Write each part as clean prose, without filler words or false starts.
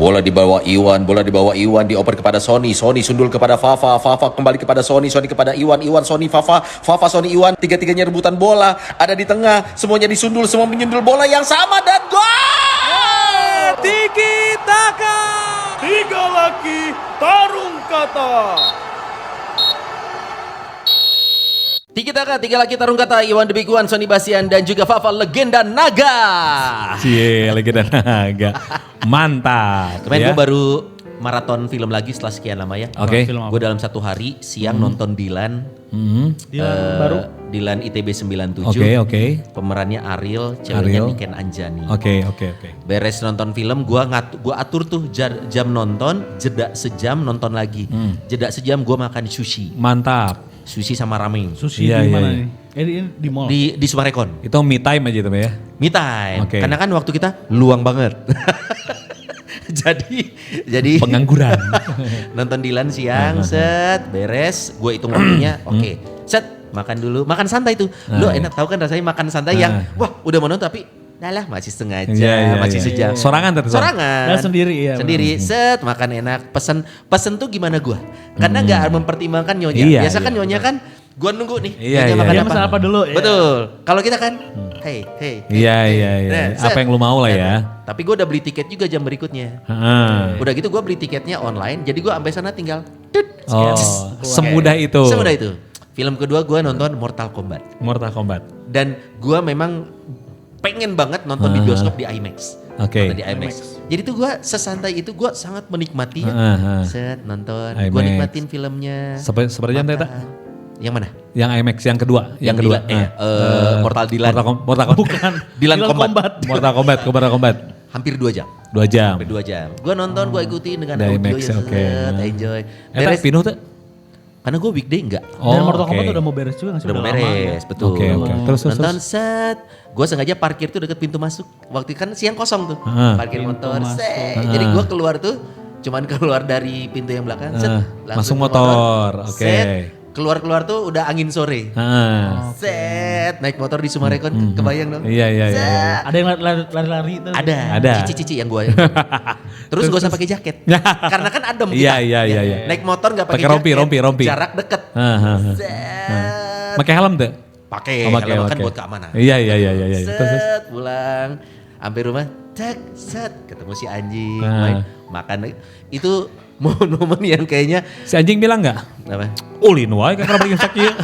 Bola dibawa Iwan dioper kepada Sony sundul kepada Fafa kembali kepada Sony kepada Iwan Sony Fafa Sony Iwan, tiga-tiganya rebutan bola, ada di tengah, semuanya disundul, semua menyundul bola yang sama dan gol! Tiki Taka, 3 laki tarung kata. Tiki Taka, 3 laki tarung kata, Iwan The Big One, Sony Basian dan juga Fafa legenda naga. Cie, legenda naga. Mantap. Kemarin ya. gue baru maraton film lagi setelah sekian lama ya. Oke. Gue dalam satu hari siang nonton Dilan. Baru Dilan ITB 97. Oke. Pemerannya Ariel, ceweknya Ariel. Niken Anjani. Oke. Beres nonton film, gua atur tuh jam nonton, jeda sejam nonton lagi. Jeda sejam gua makan sushi. Mantap. Sushi sama ramen. sushi Iya, di iya, mana iya. nih? Ini di mall. Di Sumarekon. Itu me time aja tuh ya. Me time. Oke. Karena kan waktu kita luang banget. jadi Pengangguran. nonton Dilan siang, set, beres, gue hitung waktunya, oke, set, makan dulu, makan santai tuh, lo enak tahu kan rasanya makan santai yang, wah udah mau nonton tapi, dah masih setengah jam, Iya, masih iya. sejam. Sorangan tuh. Sorangan. Dan sendiri, iya, Sendiri, set, makan enak, pesen tuh gimana gue, karena nggak mempertimbangkan nyonya, Iya, biasa kan iya, nyonya kan, gue nunggu nih, Iya, nyonya iya. makan Dia apa. pesan apa dulu? Ya. Betul, kalau kita kan, hey. Iya. Nah, Apa set. yang lu mau lah ya. Tapi gue udah beli tiket juga jam berikutnya. Heeh. Udah gitu gue beli tiketnya online, jadi gue sampai sana tinggal Oh, semudah itu. Semudah itu. Film kedua gue nonton Mortal Kombat. Mortal Kombat. Dan gue memang pengen banget nonton di bioskop di IMAX. Oke. Nonton di IMAX. Jadi tuh gue sesantai itu gue sangat menikmati. Set nonton, gue IMAX. nikmatin filmnya. Seberapa jam Teta? Yang mana? Yang IMAX yang kedua. Yang kedua. Mortal Dilan. Mortal Kombat. Bukan. Dilan Dilan Combat. Mortal Kombat. Hampir 2 jam. 2 jam. Hampir 2 jam. Gue nonton, gue ikutin dengan Dari audio IMAX, ya, oke. set, enjoy. Eta Beres. pinuh tuh? Karena gue weekday enggak. Oh, Dan Mortal oke. Kombat udah mau beres juga nggak sih? Udah mau lama, beres, ya? betul. Oke. Terus. Nonton set, gue sengaja parkir tuh deket pintu masuk. Waktu kan siang kosong tuh, parkir motor, set. Jadi gue keluar tuh, cuman keluar dari pintu yang belakang, set, Masuk motor, oke. set. Keluar tuh udah angin sore, set. Naik motor di Sumarekon, kebayang dong? Iya. Set. Ada yang lari-lari tuh. Ada. Cici yang gue. Terus gak usah pakai jaket, karena kan adem kita. Iya. Naik motor nggak pakai Pakai jaket, rompi. jarak deket. Set. Pakai helm tuh? Pakai, Oh, pakai, helm kan oke. buat keamanan. Iya. Terus. Set, pulang, sampai rumah, set, ketemu si anjing, makan. Itu momen-momen yang kayaknya, Si anjing bilang nggak? apa? Ulin wae kan bikin sakit.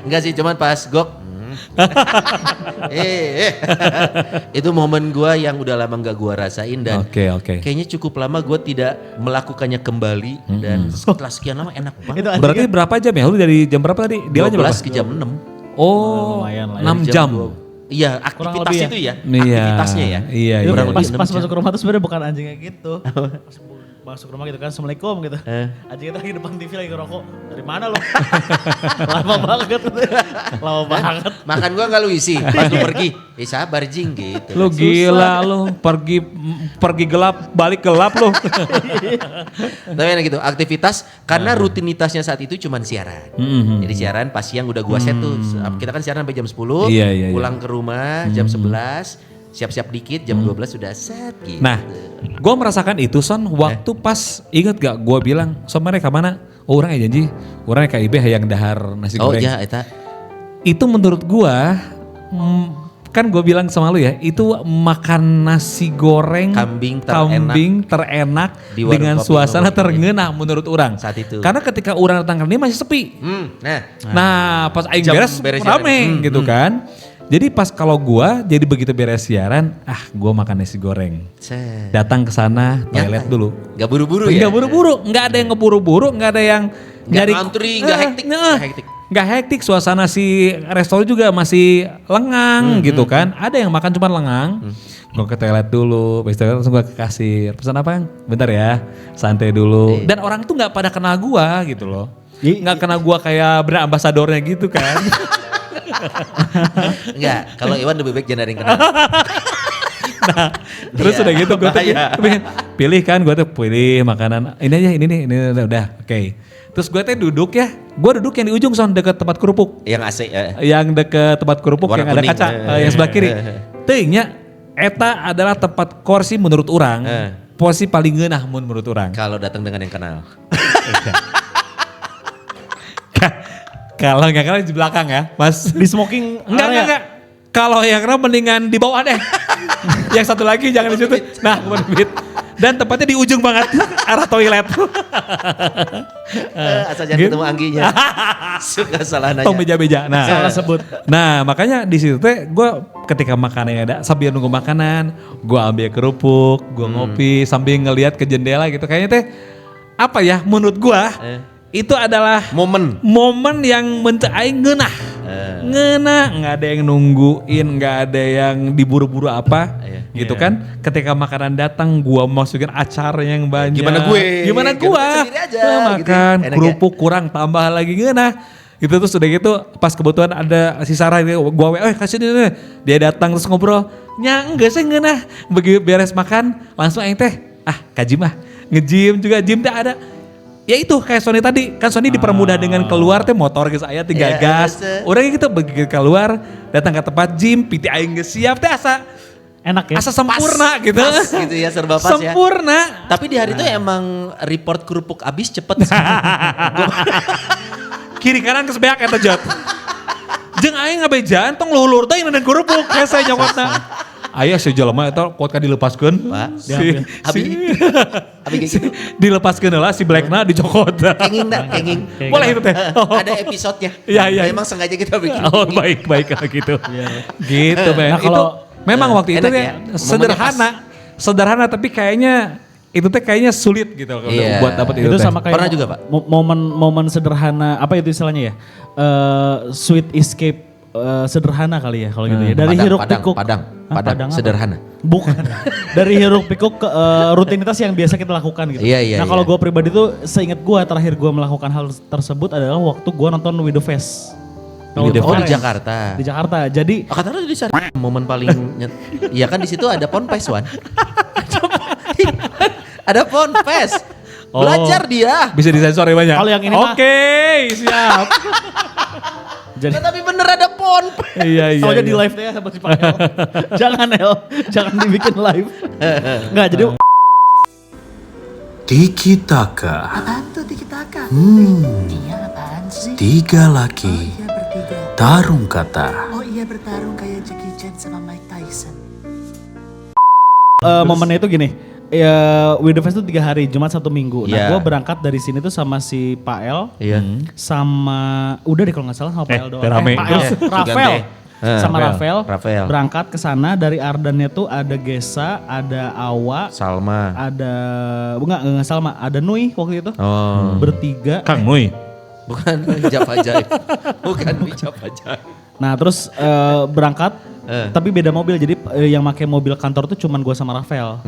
Enggak sih, cuman pas gok. Itu momen gua yang udah lama nggak gua rasain dan Oke. kayaknya cukup lama gua tidak melakukannya kembali dan setelah sekian lama enak banget. Itu Berarti berapa jam ya? Lu dari jam berapa tadi? Dia aja 12 berapa? ke jam 6. Oh, lumayan lah ya. 6 jam. Iya, Kurang aktivitas lebih ya? itu ya. Iya. Aktivitasnya ya. Iya. Itu Kurang pas lebih 6 pas jam. masuk ke rumah tuh sebenarnya bukan anjing kayak gitu. Pas masuk rumah gitu kan, assalamualaikum gitu. Anjing kita lagi depan TV lagi ngerokok. Dari mana lo? Lama banget. Lama banget. Makan gua nggak lu isi, pas lu pergi, sabar jing gitu. Lu gila lu, pergi gelap, balik gelap lu. Tapi enak gitu, aktivitas karena rutinitasnya saat itu cuman siaran. Jadi siaran pas siang udah gua set tuh, kita kan siaran sampai jam 10, Iya. pulang ke rumah jam 11, siap-siap dikit jam 12 sudah set gitu. Nah, gue merasakan itu Son waktu pas inget gak gue bilang Son mereka mana? Oh orang ya janji, orang kayak IB hayang dahar nasi Oh goreng. iya eta. Itu menurut gue, kan gue bilang sama lu ya, itu makan nasi goreng Kambing terenak Di warung dengan kopi suasana Lawang. terngena menurut orang. Saat itu. Karena ketika orang datang ke sini masih sepi. Nah, pas aing Jam beres beres rame gitu kan. Jadi pas kalau gua jadi begitu beres siaran, gua makan nasi goreng. Set. Datang ke sana toilet dulu. Gak buru-buru ya? Enggak buru-buru, enggak ada yang ngeburu-buru, enggak ada yang Nggak ngantri, nggak hektik, nggak hektik. Enggak hektik, suasana si restoran juga masih lengang gitu kan. Ada yang makan cuma lengang. Gue ke toilet dulu, habis toilet langsung gue ke kasir. Pesan apa, Kang? Bentar ya, santai dulu. Dan orang tuh nggak pada kenal gua gitu loh. Nggak kenal gua kayak brand ambasadornya gitu kan. Enggak, kalau Iwan lebih baik jangan ada yang kenal. Terus Iya, udah gitu gue tuh bahaya. pilih kan, gue tuh pilih makanan. Ini aja, ini nih, ini udah, oke. Terus gue tuh duduk ya, gue duduk yang di ujung Son, deket tempat kerupuk. Yang AC. Yang deket tempat kerupuk Warna yang ada kuning. kaca, yang sebelah kiri. Teuingnya, eta adalah tempat kursi menurut orang posisi paling ngeunah mun menurut orang. Kalau datang dengan yang kenal. Kalau nggak kenal di belakang ya, Mas. Di smoking Enggak. Kalau yang kenal mendingan di bawah deh. Yang satu lagi jangan di situ. Nah, berbit. Dan tepatnya di ujung banget arah toilet. Asal jangan ketemu angginya. Suka salah nanya. Tong beja-beja. Nah, Salah sebut. Nah, makanya di situ teh gue ketika makanannya ada sambil nunggu makanan, gue ambil kerupuk, gue ngopi sambil ngelihat ke jendela gitu. Kayaknya teh apa ya? Menurut gue itu adalah momen yang aing ngeunah. Ngeunah, nggak ada yang nungguin, nggak ada yang diburu-buru apa. Gitu kan, ketika makanan datang gua masukin acar yang banyak. Gimana gua? sendiri aja, Makan gitu. Enak kerupuk kurang tambah lagi ngeunah. Gitu terus udah gitu pas kebetulan ada si Sarah gua kasih dia. Dia datang terus ngobrol. Nya enggak sih ngeunah. Begitu beres makan langsung aing teh kajim nge-gym juga gym teh ada. Ya itu kayak Sony tadi, kan Sony dipermudah dengan keluar teh motor ke saya 3 gas. Orangnya gitu begitu keluar datang ke tempat gym, PT aing geus siap teh Enak ya. asa sempurna gitu. Pas gitu ya, serba pas ya. Sempurna. Tapi di hari itu emang report kerupuk abis cepet sih. Kiri kanan kesebeak eta jot. Jeung aing ngabejaan tong luhur teh neuneun kerupuk hese nyokotna. Aya si jelema eta kuat ka dilepaskeun. Pak, Abi kayak gitu. dilepaskeun heula si Blackna dicokot. Kenging. Boleh itu teh. Ada episodenya. Iya. Memang sengaja kita bikin. Oh baik kalau gitu. Gitu Bang. Nah, kalau memang waktu itu enak ya ya, sederhana tapi kayaknya itu teh kayaknya sulit gitu kalau Iya. buat dapat itu itu teh. sama kayak Pernah juga, Pak? momen sederhana apa itu istilahnya ya? Sweet escape sederhana kali ya kalau gitu ya. Dari hiruk pikuk. Padang, apa? sederhana. Bukan. Dari hiruk pikuk ke rutinitas yang biasa kita lakukan gitu. Iya. Nah kalau gue pribadi tuh seingat gue terakhir gue melakukan hal tersebut adalah waktu gue nonton Widow Fest. Oh di Kemarin. Jakarta. Di Jakarta. Jadi Kata lu di sana momen paling iya kan di situ ada Ponpes Wan. Ada Ponpes. Belajar dia. Bisa disensor ya banyak. Kalau yang ini mah- Oke, siap. jadi Nah, tapi bener ada Ponpes. iya. soalnya di live ya sama si Pak El. Jangan El, jangan dibikin live. Enggak, jadi Tiki Taka. Apaan tuh Tiki Taka? Iya apaan sih? 3 laki Oh iya bertiga. tarung kata. Oh iya bertarung kayak Jackie Chan sama Mike Tyson. momennya itu gini. Ya, Widow Fest itu 3 hari, Jumat 1 minggu. Nah, Iya. gue berangkat dari sini tuh sama si Pak El, Iya. sama udah deh kalau nggak salah sama Pak El doang. rame. Pak El, Iya, Rafael. Sugante. Sama Rafael. Rafael. Berangkat ke sana dari Ardannya tuh ada Gesa, ada Awa, Salma. ada enggak Salma, ada Nui waktu itu. Oh. Bertiga. Kang Nui. Bukan hijab ajaib. Bukan hijab ajaib. Nah, terus berangkat tapi beda mobil. Jadi yang pakai mobil kantor tuh cuman gue sama Rafael.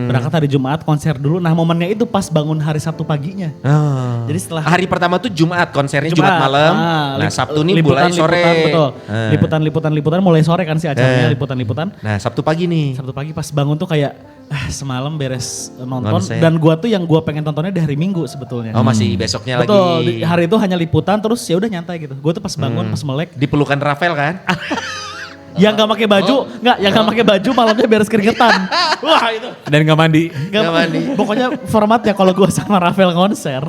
Berangkat hari Jumat, konser dulu. Nah, momennya itu pas bangun hari Sabtu paginya. Oh. Jadi setelah Hari pertama tuh Jumat, konsernya Jumat malam. Nah, Sabtu nih mulai sore. Betul. Liputan mulai sore kan sih acaranya, liputan. Nah, Sabtu pagi nih. Sabtu pagi pas bangun tuh kayak semalam beres nonton Konser. dan gua tuh yang gua pengen tontonnya di hari Minggu sebetulnya. Oh, masih besoknya Betul, lagi. hari itu hanya liputan terus ya udah nyantai gitu. Gua tuh pas bangun, pas melek, Dipelukan Rafael kan? yang nggak pakai baju, yang nggak pakai baju malamnya beres keringetan. Wah, itu. Dan gak mandi. Nggak mandi. Pokoknya formatnya kalau gua sama Rafael konser,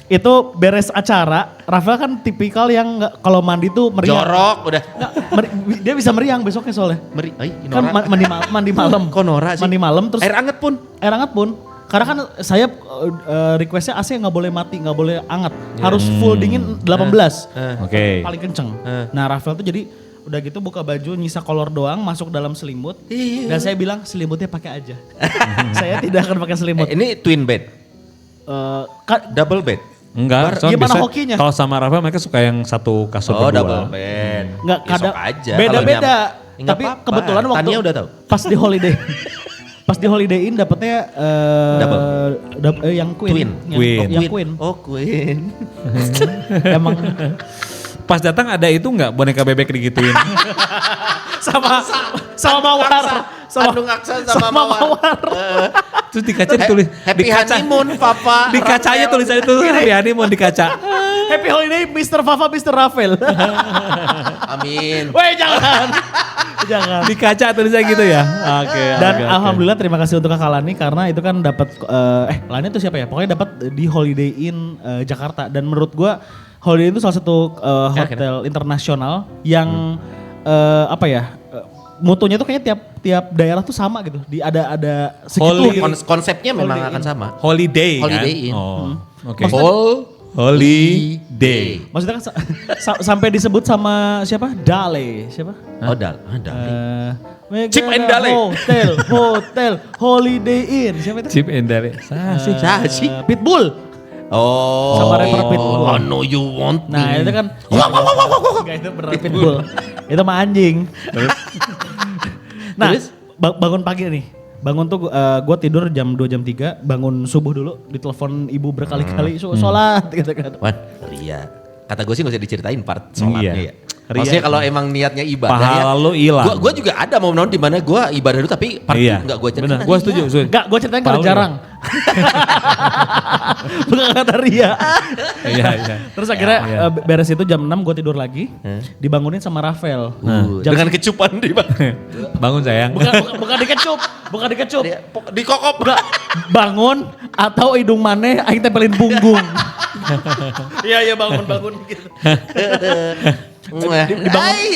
itu beres acara, Rafael kan tipikal yang kalau mandi tuh meriang. Jorok udah. Nggak, dia bisa meriang besoknya soalnya. Kan Nora. mandi malam. Kok Nora sih? Mandi malam terus Air anget pun. air hangat pun. Karena kan saya requestnya AC nggak boleh mati, nggak boleh hangat. Harus full dingin 18. Oke. Paling kenceng. Nah Rafael tuh jadi udah gitu buka baju nyisa kolor doang masuk dalam selimut. Dan saya bilang selimutnya pakai aja. Saya tidak akan pakai selimut. Ini twin bed, double bed. Enggak, soalnya Gimana biasanya hokinya? kalau sama Rafa mereka suka yang satu kasur Oh, berdua. double bed. Nggak Ya, kadang sok aja. beda-beda. Kalau nyaman. Ya, nggak Tapi apa-apa. kebetulan waktu Tania udah tahu. pas di holiday pas di Holiday Inn dapetnya yang Queen. Queen. Yang Queen. Oh, Queen. Emang Pas datang ada itu enggak boneka bebek digituin? sama Mawar. Andung Aksa sama Mawar. Terus di kaca ditulis Happy di kaca, honeymoon, Papa. di kacanya tulisannya itu happy honeymoon di kaca. Happy Holiday Mr. Fafa, Mr. Rafael. Amin. Weh jangan. Jangan. Di kaca tulisnya gitu ya. Oke. Dan oke. alhamdulillah terima kasih untuk Kakak Lani karena itu kan dapat Lani itu siapa ya? Pokoknya dapat di Holiday Inn Jakarta dan menurut gua Holiday Inn itu salah satu hotel internasional yang apa ya? Mutunya tuh kayaknya tiap daerah tuh sama gitu. ada segitu gitu. Konsepnya memang Holiday akan Inn. sama. Holiday kan? Holiday Inn. Oh. Oke. Holiday. Maksudnya kan sampai disebut sama siapa? Dale, siapa? Oh, Dal. Chip and Dale. Hotel, Holiday Inn. Siapa itu? Chip and Dale. Sasi. Pitbull. Oh. Sama rapper Pitbull. I know you want me. Nah itu kan. Enggak itu beneran Pitbull. Itu mah anjing. Nah bangun pagi nih. Bangun tuh gue tidur jam 2 jam 3. Bangun subuh dulu. Ditelepon ibu berkali-kali. Sholat gitu kan. Wan, ria. Kata gue sih gak usah diceritain part sholatnya Iya. ya. Maksudnya kalau emang niatnya ibadah Pahala lu hilang. Gue juga ada momen di mana gue ibadah dulu tapi part Iya. itu gak gue ceritain. Benar. Gue setuju. Enggak, gue ceritain karena Pahala. jarang. Bukan kata Ria. Iya, iya. Terus akhirnya Iya. beres itu jam 6 gue tidur lagi. Dibangunin sama Rafael. Jam Dengan kecupan di Bangun sayang. bukan dikecup, bukan dikecup. di kokop. Enggak, bangun atau hidung maneh aing tempelin punggung. Iya bangun gitu.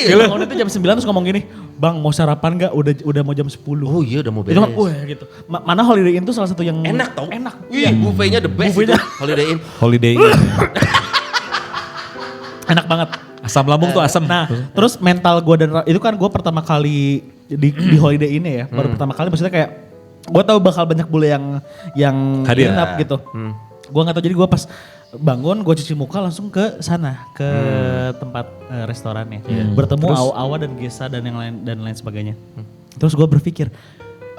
Dibangun itu jam 9 terus ngomong gini, "Bang, mau sarapan enggak? Udah mau jam 10." Oh iya udah mau Itu kan, beres. wah gitu. Mana Holiday Inn tuh salah satu yang Enak tau. Enak. Wih, buffetnya the best. Buffetnya. Itu, Holiday Inn. Holiday Inn. Enak banget. Asam lambung tuh asam. Nah, terus mental gue itu kan gue pertama kali di Holiday Inn ya, baru pertama kali maksudnya kayak gue tahu bakal banyak bule yang Hadir. nginap gitu. Gue nggak tahu jadi gue pas bangun gue cuci muka langsung ke sana ke tempat restorannya, bertemu Awa dan Gesa dan yang lain sebagainya. Terus gue berpikir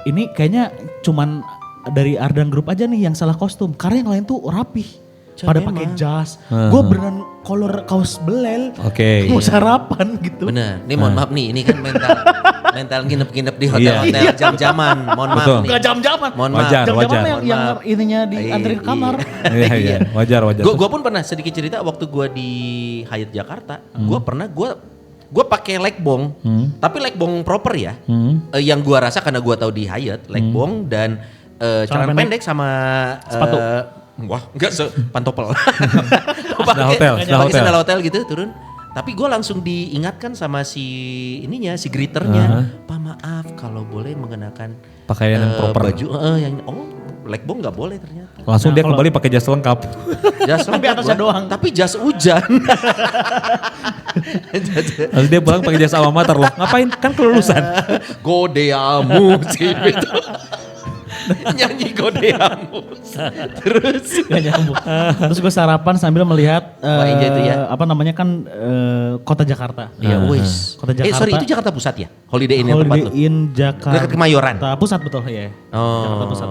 ini kayaknya cuman dari Ardan Group aja nih yang salah kostum, karena yang lain tuh rapih. Pada pakai jas, gue beneran kolor kaos belel, Oke. mau sarapan gitu. Bener. Ini mohon maaf nih, ini kan mental nginep-nginep di hotel-hotel Iya. jam-jaman. Mohon maaf Betul. nih. Gak jam-jaman. Mohon maaf. Wajar, Jam-jaman wajar. yang Mohon maaf. ininya di antri ke kamar. Iya, iya. Wajar. Gue pun pernah sedikit cerita waktu gue di Hyatt Jakarta. Gue pakai legbong, tapi legbong proper ya. Yang gue rasa karena gue tahu di Hyatt legbong dan celana pendek sama Sepatu. Wah, enggak pantopel. hotel, sudah Pakai hotel. sandal hotel gitu turun. Tapi gue langsung diingatkan sama si greeternya, Pak maaf kalau boleh mengenakan Pakaian yang proper. baju yang legbong nggak boleh ternyata. Langsung dia kembali pakai jas lengkap. Jas Tapi lengkap atasnya gua. doang. Tapi jas hujan. Lalu dia pulang pakai jas alma mater loh. Ngapain? Kan kelulusan. Godeamu sih itu. Nyanyi godeamu. Terus. Gak nyambung. Terus gue sarapan sambil melihat Wah, enjoy itu ya. apa namanya kan kota Jakarta. Iya wis. Kota Jakarta. Sorry itu Jakarta Pusat ya? Holiday Inn yang tempat Holiday lu? Inn Jakarta. Dekat Kemayoran? Pusat betul ya. Oh. Jakarta Pusat.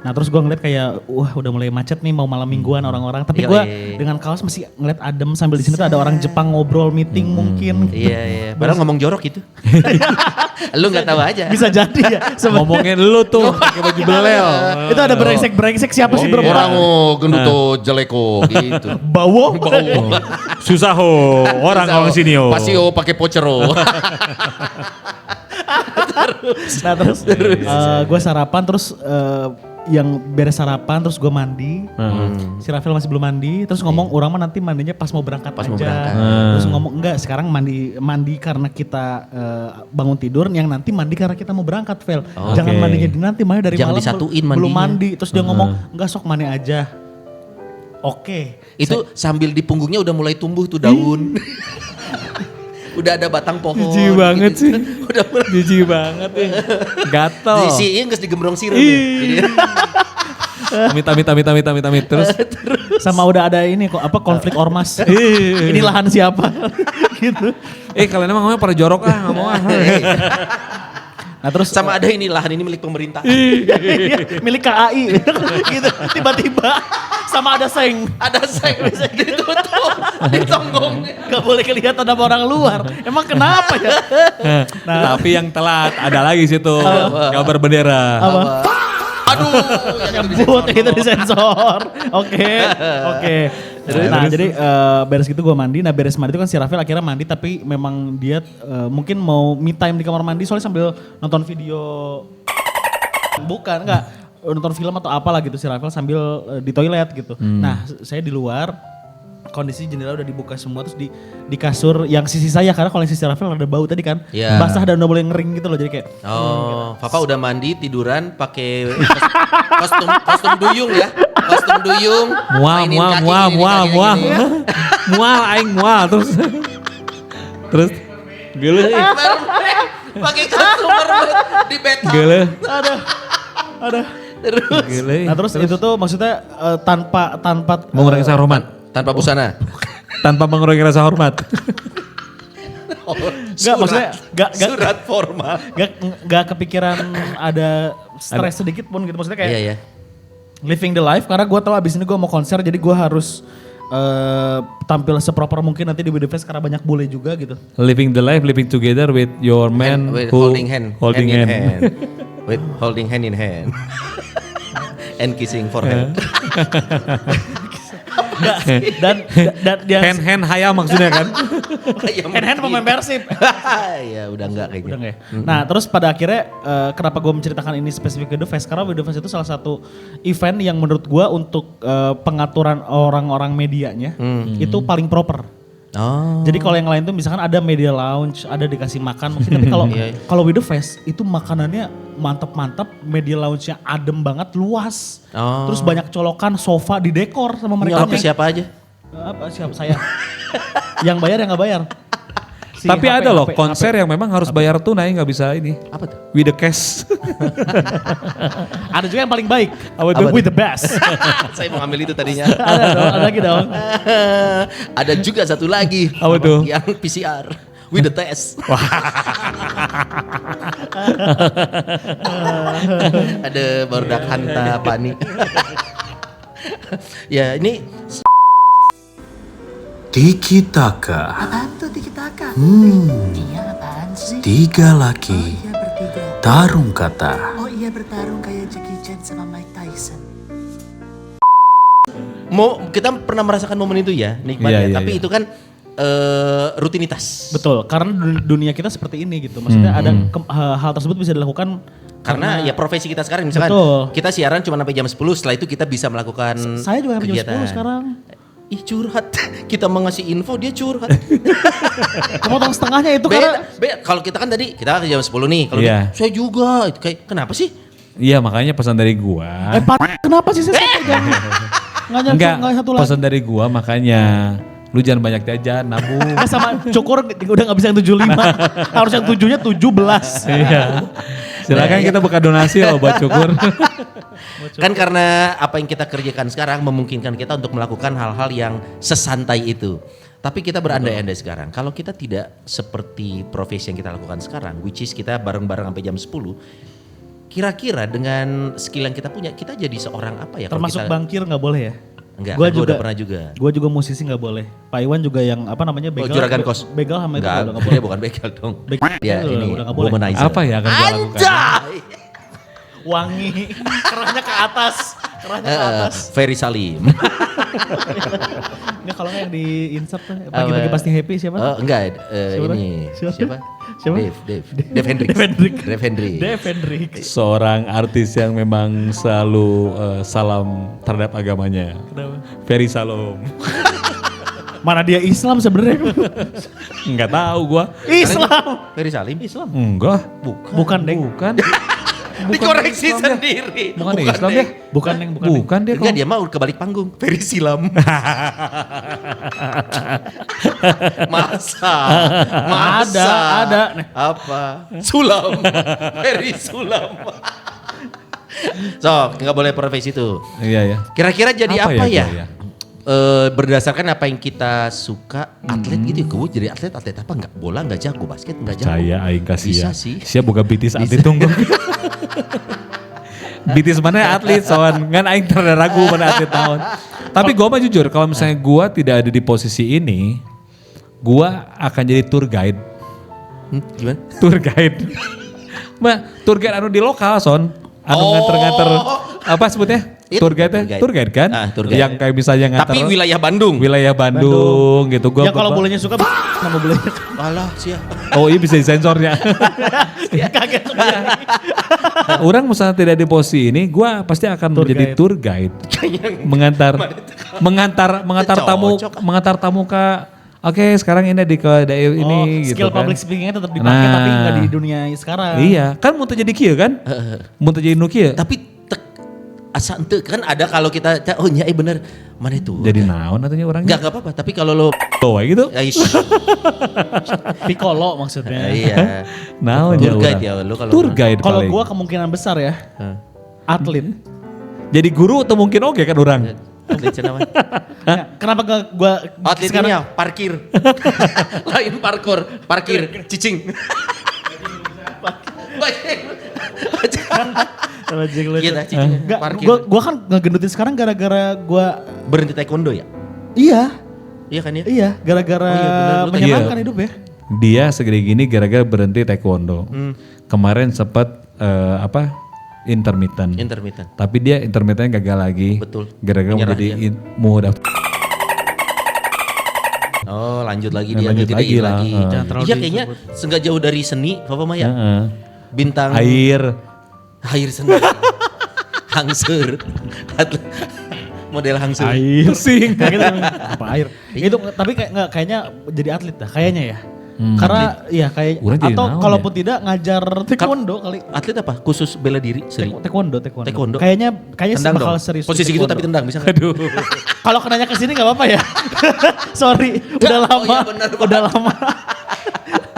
Nah terus gue ngeliat kayak wah udah mulai macet nih mau malam mingguan orang-orang. Tapi Iya, gue iya. dengan kaos masih ngeliat adem sambil di sini tuh ada orang Jepang ngobrol meeting mungkin. Iya. Padahal ngomong jorok itu. Lu gak tahu aja. Bisa jadi ya. Ngomongin lu tuh pakai baju belel. Itu ada brengsek-brengsek siapa sih berempat? Orang genuto jeleko gitu. Bawo. Susah orang kalau sini Pasio pakai pochero. Nah terus gue sarapan terus yang beres sarapan terus gue mandi. Si Rafael masih belum mandi. Terus ngomong orang mah nanti mandinya pas mau berangkat Pas aja. mau berangkat. Terus ngomong enggak sekarang mandi karena kita bangun tidur. Yang nanti mandi karena kita mau berangkat Vel. Jangan Oke. mandinya di nanti malah dari Jangan malam disatuin belum mandinya. mandi. Terus dia ngomong enggak sok mandi aja. Oke. Itu sambil di punggungnya udah mulai tumbuh tuh daun. Udah ada batang pohon. Jijik banget sih. Udah mulai. Jijik banget ya. Gatel. Si Iing geus digembrong sirup ya. Jadi, Amit. Terus Sama udah ada ini kok apa konflik ormas. Ini lahan siapa? Gitu. kalian emang ngomongnya pada jorok nggak mau Nah terus sama ada ini lahan ini milik pemerintah. Iya, milik KAI gitu. Tiba-tiba sama ada seng. Ada seng bisa ditutup. Ditonggong. Gak boleh kelihatan sama orang luar. Emang kenapa ya? Tapi yang telat ada lagi situ gambar bendera. Apa? Waduh. Nyebut itu disensor. Oke. Nah jadi beres gitu gue mandi. Nah beres mandi itu kan si Rafael akhirnya mandi tapi memang dia mungkin mau me time di kamar mandi soalnya sambil nonton video. Bukan, enggak. Nonton film atau apalah gitu si Rafael sambil di toilet gitu. Nah saya di luar. Kondisi jendela udah dibuka semua terus di kasur yang sisi saya karena kalau yang sisi Rafael ada bau tadi kan. Iya. Basah dan udah boleh ngering gitu loh jadi kayak. Oh, Fafa udah mandi, tiduran, pakai kostum duyung ya. Kostum duyung. mainin kaki gini, kaki gini ya. Mual aing mual terus gele Pakai kostum mermaid di bed. gele Ada. gele. Nah terus itu tuh maksudnya tanpa mengurangi rasa hormat Tanpa busana. tanpa mengurangi rasa hormat. Enggak maksudnya Surat formal. Gak kepikiran ada stres sedikit pun gitu maksudnya kayak Iya. living the life karena gue tahu abis ini gue mau konser jadi gue harus tampil seproper mungkin nanti di WD Fest karena banyak bule juga gitu. Living the life, living together with your man With who holding hand. holding hand in hand. hand. With holding hand in hand. And kissing forehead. dan dia Hand hayam maksudnya kan. hand pemain Persib. Ya udah enggak kayaknya. Udah nggak ya? Nah terus pada akhirnya kenapa gue menceritakan ini spesifik WD Fest karena WD Fest itu salah satu event yang menurut gue untuk pengaturan orang-orang medianya itu paling proper. Oh. Jadi kalau yang lain tuh misalkan ada media lounge, ada dikasih makan mungkin tapi kalau kalau WD Fest itu makanannya mantep-mantep, media lounge-nya adem banget, luas. Oh. Terus banyak colokan sofa di dekor sama mereka. Tapi siapa aja? Apa siapa saya? Yang bayar yang nggak bayar. Si Tapi HP, ada loh HP. konser yang memang harus bayar tunai nggak bisa ini. Apa tuh? With the cash. Ada juga yang paling baik. Apa tuh? With the best. Saya mau ambil itu tadinya. Ada dong, ada lagi dong. Ada juga satu lagi. Apa tuh? Yang PCR. With the test. Ada barudak hanta pani. Ya ini Tiki Taka. Apaan tuh tiki-taka? Iya apaan sih? 3 laki Iya bertiga. tarung kata. Oh iya bertarung kayak Jackie Chan sama Mike Tyson. kita pernah merasakan momen itu ya nikmatnya. Iya, iya, Tapi iya. itu kan rutinitas. Betul, karena dunia kita seperti ini gitu. Maksudnya ada hal tersebut bisa dilakukan Karena ya profesi kita sekarang misalkan Betul. kita siaran cuma sampai jam 10, setelah itu kita bisa melakukan saya juga sampai jam kegiatan. 10 sekarang. Ih curhat, kita mau ngasih info dia curhat. Kemotong setengahnya itu karena Beda. Kalau kita kan tadi kita jam 10 nih, kalau Iya. dia, saya juga. Kayak kenapa sih? Iya makanya pesan dari gua. kenapa sih saya sampai jam Enggak, nggak satu lagi. pesan dari gua makanya lu jangan banyak jajan, nabung. Sama cukur udah nggak bisa yang 75. Harus yang 7-nya 17. Iya. Silakan kita buka donasi loh buat cukur. Kan karena apa yang kita kerjakan sekarang memungkinkan kita untuk melakukan hal-hal yang sesantai itu. Tapi kita berandai-andai sekarang. Kalau kita tidak seperti profesi yang kita lakukan sekarang, which is kita bareng-bareng sampai jam 10, kira-kira dengan skill yang kita punya, kita jadi seorang apa ya? kalau Termasuk kita, bankir nggak boleh ya? Enggak, Gua kan gua juga udah pernah juga. Gue juga musisi nggak boleh. Pak Iwan juga yang apa namanya begal. Juragan kos. Begal sama itu Enggak, udah nggak dia boleh. bukan begal dong. Begal Ya itu ini udah nggak boleh. womanizer. Apa ya akan gua lakukan? Anjay! Wangi, kerahnya ke atas. Kerahnya ke atas. Ferry Salim. Ini kalau nggak yang di insert tuh pagi-pagi pasti happy siapa? Enggak, Siapa? ini Siapa? siapa? Dave Hendrix. Dave Hendrix. Dev Hendrik. Seorang artis yang memang selalu salam terhadap agamanya. Kenapa? Ferry Salom. Mana dia Islam sebenarnya? Enggak tahu gua. Islam. Ferry Salim. Islam. Enggak. Bukan Deng. Bukan. Dikoreksi sendiri. Bukan Islam ya? Bukan Deng, bukan Deng. Bukan dia. Enggak, dia mau kebalik panggung. Ferry Silam. Masa? Ada. Nih. Apa? Sulam. Ferry Sulam. So, nggak boleh profesi itu. Iya ya. Kira-kira jadi apa, ya? gua ya? Berdasarkan apa yang kita suka, atlet gitu ya. Gue jadi atlet apa? Nggak bola, nggak jago, basket nggak jago. Saya aing kasih Bisa ya. sih. Siap buka BTS atlet tunggu. BTS mana atlet soan ngan aing ragu mana atlet tahun. Tapi gue mah jujur kalau misalnya gue tidak ada di posisi ini, gue akan jadi tour guide. Gimana? Tour guide. Tour guide anu di lokal son. anu nganter-nganter apa sebutnya? Itu, Tour guide tour guide. kan? Tour guide. Yang kayak misalnya nganter Tapi wilayah Bandung. gitu. Ya kalau bolehnya suka nama bolehnya. Alah, sia. Oh iya bisa disensornya. Kaget sendiri. Orang misalnya tidak di posisi ini, gua pasti akan menjadi tour guide. mengantar tamu ke oke, sekarang ini di ke daerah ini gitu skill kan. public speakingnya tetap dipakai tapi nggak di dunia sekarang. Iya, kan mau jadi kieu kan? Mau jadi nu kieu. Tapi asa ente kan ada kalau kita oh iya bener mana itu. Jadi naon atanya orangnya? Enggak apa-apa, tapi kalau lo Bawa gitu. Piccolo maksudnya. iya. Naon Tour ya guide urang. ya lu kalau. Tour guide Kalau paling. gua kemungkinan besar ya atlet. Jadi guru atau mungkin oke kan orang? Atlet cenah mah. Ya, kenapa gua Atlet sekarang ini ya parkir. Lain parkir cicing. Anjing lu. Kita cicing Enggak, parkir. gua kan ngegendutin sekarang gara-gara gua Berhenti taekwondo ya? iya, Iya kan ya? iya gara-gara Oh iya, bener, lu menyenangkan Iya. hidup ya. Dia segede gini gara-gara berhenti taekwondo. Kemarin sempat intermittent. Intermittent. Tapi dia intermittentnya gagal lagi. Betul. Gara-gara mau Menyerah jadi dia. mau daftar. Oh lanjut lagi Nah, dia lanjut tidak lagi ini lah, lagi. Jangan terlalu Iya kayaknya senggak jauh dari seni, Papa Maya. Heeh. Bintang Air. air seni. Hangsur. Model hangsur. Pusing. Kayak gitu apa air. Itu tapi kayaknya jadi atlet dah kayaknya ya. Karena ya kayak Urang jadi atau naon kalaupun tidak ngajar taekwondo kali. Atlet apa? Khusus bela diri seri. Taekwondo. Taekwondo. Kayaknya Tendang bakal dong. serius. di Posisi gitu taekwondo. tapi tendang bisa nggak? Aduh. Kalau kenanya ke sini nggak apa-apa ya. Sorry, udah Oh lama. iya, benar, Pak. Udah lama.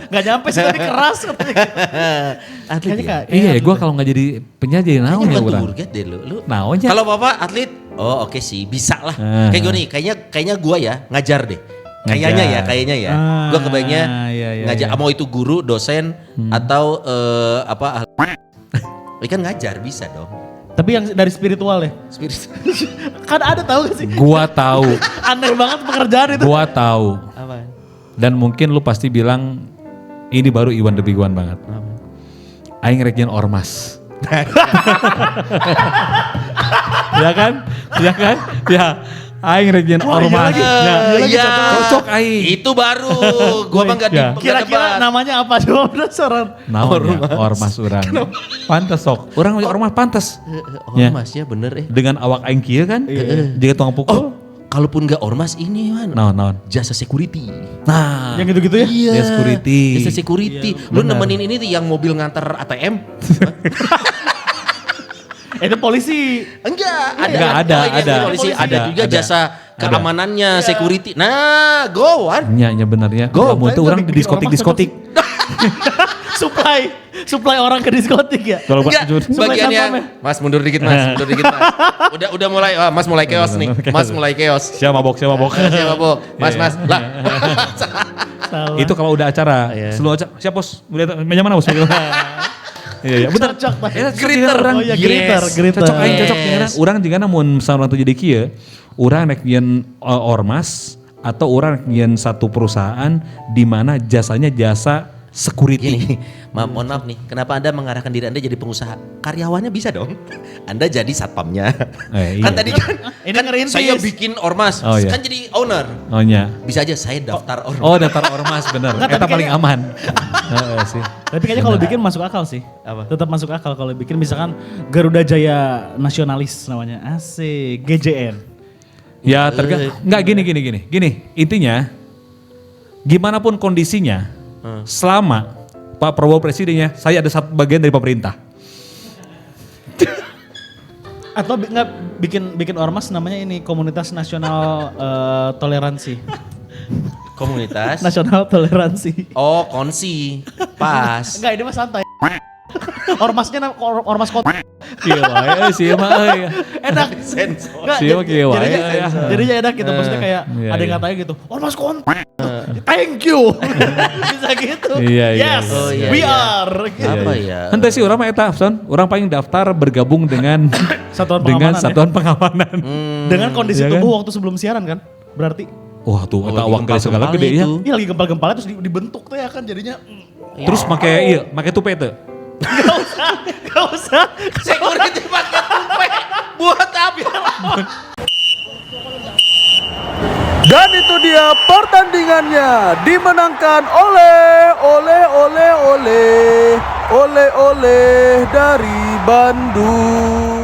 Gak nyampe sih tapi keras. Atlet Kayaknya ya? kayak Iya, gue kalau nggak jadi penyaji naon Kayaknya ya bukan orang. tour guide deh lu. Naonnya? Kalau Papa atlet, oh oke sih bisa lah. Kayak gini, kayaknya gua ya ngajar deh. Kayaknya ya. Gua kebayangnya iya, ngajar, iya. mau itu guru, dosen, atau kan ngajar bisa dong. Tapi yang dari spiritual ya. Spirit. Kan ada tahu gak sih? Gua tahu. Aneh banget pekerjaan itu. Gua tahu. Apa? Dan mungkin lu pasti bilang ini baru Iwan the Big One banget. Aing region ormas. Ya kan? Ya kan? Ya. Aing region ormas. Ya. Iya. Cocok aing. Itu baru. Gua mah enggak Ya. Kira-kira namanya apa coba penasaran. Naon ya? Ormas urang. Pantes sok. Urang ormas pantes. Ya. Ormas ya bener Dengan awak aing kieu kan? Jika tukang pukul. Kalaupun enggak ormas ini man. Naon. Jasa security. Nah. Yang gitu-gitu ya. Iya. Ya, security. Jasa security. Lu nemenin ini tuh yang mobil nganter ATM. Itu polisi. Enggak, Enggak, ada. ada, Oh, ini ada. polisi Ada, ada juga ada. jasa keamanannya, security. Nah, go Wan. Nya bener ya. Go. Kamu itu orang di diskotik. Supply orang ke diskotik ya. Kalau Enggak, Pak bagian yang satpamnya. Mas mundur dikit Mas, Udah mulai, Mas mulai chaos nih. Mas mulai chaos. Siapa mabok. Siapa Bo? Mas. Lah. Salah. Itu kalau udah acara, seluruh acara, siap bos, udah meja mana bos? Iya, betul. Cocok, Pak. Gritter. Oh iya, gritter. Cocok aing cocok Yes. yes. Urang jigana mun misalnya orang tuh jadi kieu, urang nek nyen ormas atau urang nyen satu perusahaan di mana jasanya jasa security. Gini, mohon maaf nih, kenapa Anda mengarahkan diri Anda jadi pengusaha? Karyawannya bisa dong. Anda jadi satpamnya. Iya. Kan tadi kan, Ini kan ngerintis. saya bikin ormas, Oh, iya. kan jadi owner. Oh nya. Bisa aja saya daftar ormas. Oh daftar ormas bener. Nggak, Eta tapi paling aman. Heeh sih. Tapi kayaknya kalau bikin masuk akal sih. Apa? Tetap masuk akal kalau bikin misalkan Garuda Jaya Nasionalis namanya. Asik, GJN. Ya nggak gini. Intinya gimana pun kondisinya, selama Pak Prabowo presidennya, saya ada satu bagian dari pemerintah. Atau nggak bikin ormas namanya ini Komunitas Nasional Toleransi. Komunitas. Nasional Toleransi. Oh, konsi. Pas. Enggak, ini mah santai. Ormasnya ormas kota. Kieu wae sih mah euy. Enak. Sensor. Nggak, Siapa kieu wae. jadinya enak gitu. Maksudnya kayak Iya, ada yang iya. katanya gitu. Ormas kota. Thank you. Bisa gitu. Iya, iya, Yes, iya. Oh, iya, we iya. are. Gitu. Apa ya? Henteu sih urang mah eta, Son. Urang paling daftar bergabung dengan Satuan dengan pengamanan ya. satuan pengamanan. Dengan kondisi Iya kan? tubuh waktu sebelum siaran kan? Berarti. Wah tuh, Oh, eta lagi awak gede segala gempal-gempalnya gede ya. itu. Iya lagi gempal-gempalnya terus dibentuk tuh ya kan jadinya. Terus make tupet teu. Gak usah. Security pakai tumpeng. Buat apa? Dan itu dia pertandingannya dimenangkan oleh dari Bandung.